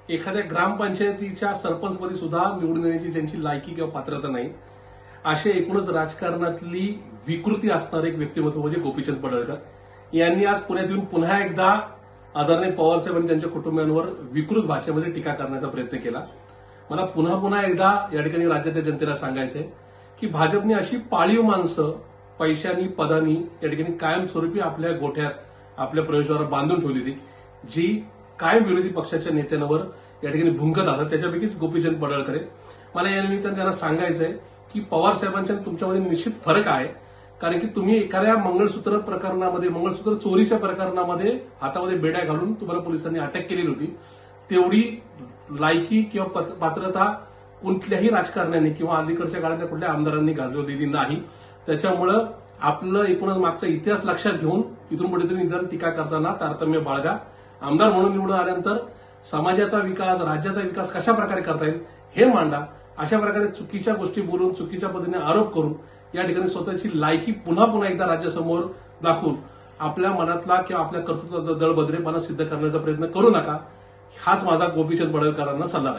एखाद्या ग्रामपंचायतीच्या सरपंचपदी सुद्धा निवडून येण्याची ज्यांची लायकी किंवा पात्रता नाही, असे एकूणच राजकारणातली विकृती असणारे एक व्यक्तिमत्व म्हणजे गोपीचंद पडळकर यांनी आज पुण्यात येऊन पुन्हा एकदा आदरणीय पवारसाहेब आणि त्यांच्या कुटुंबियांवर विकृत भाषेमध्ये टीका करण्याचा प्रयत्न केला. मला पुन्हा एकदा या ठिकाणी राज्याच्या जनतेला सांगायचंय की भाजपने अशी पाळीव माणसं पैशांनी पदांनी या ठिकाणी कायमस्वरूपी आपल्या गोठ्यात आपल्या प्रवेशद्वारात बांधून ठेवली होती, जी कायम विरोधी पक्षाच्या नेत्यांवर या ठिकाणी भुंकत आलं. त्याच्यापैकीच गोपीचंद पडळकर आहे. मला या निमित्तानं त्यांना सांगायचंय की पवार साहेबांच्या तुमच्यामध्ये निश्चित फरक आहे. कारण की तुम्ही एखाद्या मंगळसूत्र प्रकरणामध्ये, मंगळसूत्र चोरीच्या प्रकरणामध्ये हातामध्ये बेड्या घालून तुम्हाला पोलिसांनी अटक केलेली होती. तेवढी लायकी किंवा पात्रता कुठल्याही राजकारण्याने किंवा अलीकडच्या काळातल्या कुठल्या आमदारांनी घालवलेली नाही. त्याच्यामुळं आपलं एकूणच मागचा इतिहास लक्षात घेऊन इथून पुढे तुम्ही निदान टीका करताना तारतम्य बाळगा. आमदार म्हणून निवडून आल्यानंतर समाजाचा विकास, राज्याचा विकास कशा प्रकारे करता येईल हे मांडा. अशा प्रकारे चुकीच्या गोष्टी बोलून, चुकीच्या पद्धतीने आरोप करून या ठिकाणी स्वतःची लायकी पुन्हा एकदा राज्यासमोर दाखवून आपल्या मनातला किंवा आपल्या कर्तृत्वाचा दळभद्रेपणा सिद्ध करण्याचा प्रयत्न करू नका. हाच माझा गोपीचंद पडळकरांना सल्ला आहे.